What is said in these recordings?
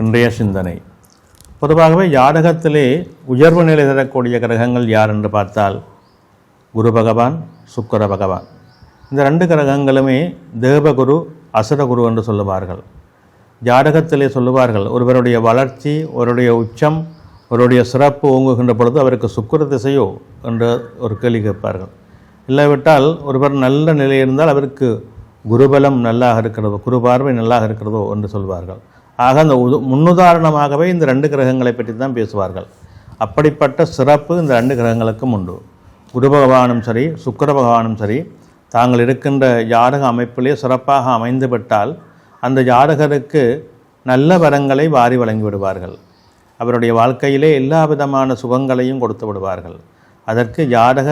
இன்றைய சிந்தனை. பொதுவாகவே ஜாதகத்திலே உயர்வு நிலை தரக்கூடிய கிரகங்கள் யார் என்று பார்த்தால் குரு பகவான், சுக்கிர பகவான். இந்த ரெண்டு கிரகங்களுமே தேவகுரு, அசுரகுரு என்று சொல்லுவார்கள். ஜாதகத்திலே சொல்லுவார்கள், ஒருவருடைய வளர்ச்சி, ஒருவருடைய உச்சம், ஒருவருடைய சிறப்பு ஓங்குகின்ற பொழுது அவருக்கு சுக்கிர திசையோ என்று ஒரு கேள்வி கேட்பார்கள். இல்லாவிட்டால் ஒருவர் நல்ல நிலை இருந்தால் அவருக்கு குருபலம் நல்லாக இருக்கிறதோ, குரு பார்வை நல்லாக இருக்கிறதோ என்று சொல்வார்கள். ஆக அந்த முன்னுதாரணமாகவே இந்த ரெண்டு கிரகங்களை பற்றி தான் பேசுவார்கள். அப்படிப்பட்ட சிறப்பு இந்த ரெண்டு கிரகங்களுக்கும் உண்டு. குரு பகவானும் சரி, சுக்கிர பகவானும் சரி, தாங்கள் இருக்கின்ற ஜாதக அமைப்பிலே சிறப்பாக அமைந்து விட்டால் அந்த ஜாதகருக்கு நல்ல வரங்களை வாரி வழங்கி விடுவார்கள். அவருடைய வாழ்க்கையிலே எல்லா விதமான சுகங்களையும் கொடுத்து விடுவார்கள். அதற்கு ஜாதக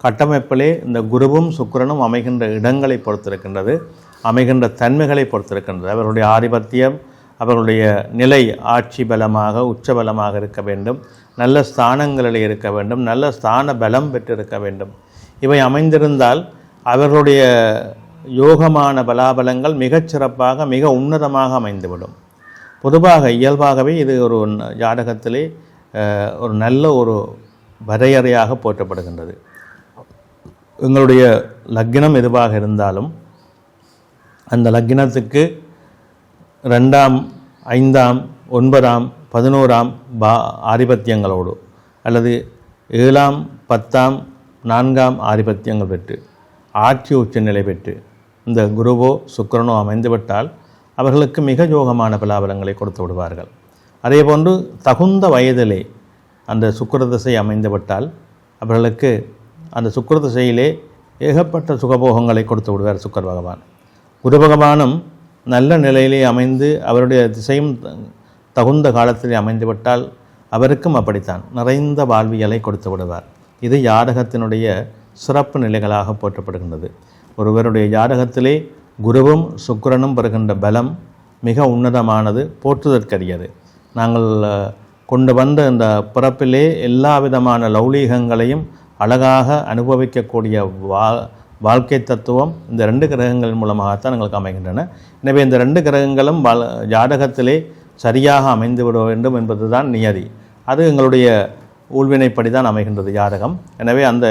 கட்டமைப்பிலே இந்த குருவும் சுக்கிரனும் அமைகின்ற இடங்களை பொறுத்திருக்கின்றது, அமைகின்ற தன்மைகளை பொறுத்திருக்கின்றது. அவருடைய ஆதிபத்தியம், அவர்களுடைய நிலை ஆட்சி பலமாக, உச்ச பலமாக இருக்க வேண்டும், நல்ல ஸ்தானங்களில் இருக்க வேண்டும், நல்ல ஸ்தான பலம் பெற்றிருக்க வேண்டும். இவை அமைந்திருந்தால் அவர்களுடைய யோகமான பலாபலங்கள் மிகச்சிறப்பாக, மிக உன்னதமாக அமைந்துவிடும். பொதுவாக இயல்பாகவே இது ஒரு ஜாதகத்திலே ஒரு நல்ல ஒரு வரையறையாக போற்றப்படுகின்றது. எங்களுடைய லக்னம் எதுவாக இருந்தாலும் அந்த லக்னத்துக்கு 2ஆம், 5ஆம், 9ஆம், 11ஆம் ஆதிபத்தியங்களோடு அல்லது 7ஆம், 10ஆம், 4ஆம் ஆதிபத்தியங்கள் பெற்று ஆட்சி உச்ச நிலை பெற்று இந்த குருவோ சுக்கிரனோ அமைந்துவிட்டால் அவர்களுக்கு மிக யோகமான பலாபலங்களை கொடுத்து விடுவார்கள். அதே போன்று தகுந்த வயதிலே அந்த சுக்கிர திசை அமைந்துவிட்டால் அவர்களுக்கு அந்த சுக்கிர திசையிலே ஏகப்பட்ட சுகபோகங்களை கொடுத்து விடுவார் சுக்கிர பகவான். குரு பகவானும் நல்ல நிலையிலே அமைந்து அவருடைய திசையும் தகுந்த காலத்திலே அமைந்துவிட்டால் அவருக்கும் அப்படித்தான் நிறைந்த வாழ்வியலை கொடுத்து விடுவார். இது ஜாதகத்தினுடைய சிறப்பு நிலைகளாக போற்றப்படுகின்றது. ஒருவருடைய ஜாதகத்திலே குருவும் சுக்கிரனும் பெறுகின்ற பலம் மிக உன்னதமானது, போற்றுதற்கரியது. நாங்கள் கொண்டு வந்த இந்த பிறப்பிலே எல்லா விதமான லௌலீகங்களையும் அழகாக அனுபவிக்கக்கூடிய வாழ்க்கை தத்துவம் இந்த ரெண்டு கிரகங்கள் மூலமாகத்தான் எங்களுக்கு அமைகின்றன. எனவே இந்த ரெண்டு கிரகங்களும் ஜாதகத்திலே சரியாக அமைந்து விட வேண்டும் என்பது தான் நியதி. அது எங்களுடைய ஊழ்வினைப்படி தான் அமைகின்றது ஜாதகம். எனவே அந்த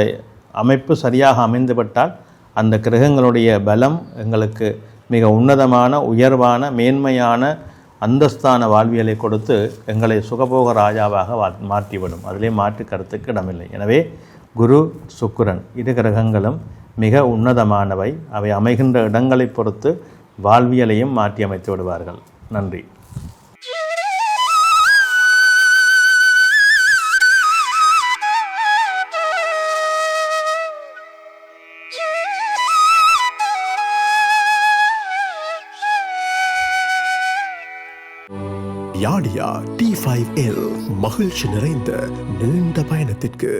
அமைப்பு சரியாக அமைந்துவிட்டால் அந்த கிரகங்களுடைய பலம் எங்களுக்கு மிக உன்னதமான, உயர்வான, மேன்மையான அந்தஸ்தான வாழ்வியலை கொடுத்து எங்களை சுகபோக ராஜாவாக மாற்றிவிடும். அதிலே மாற்று கருத்துக்கு இடமில்லை. எனவே குரு, சுக்கிரன் இரு கிரகங்களும் மிக உன்னதமானவை. அவை அமைகின்ற இடங்களை பொறுத்து வாழ்வியலையும் மாற்றி அமைத்து விடுவார்கள். நன்றி. யாடியா T5L மகிழ்ச்சி நிறைந்த நீண்ட பயணத்திற்கு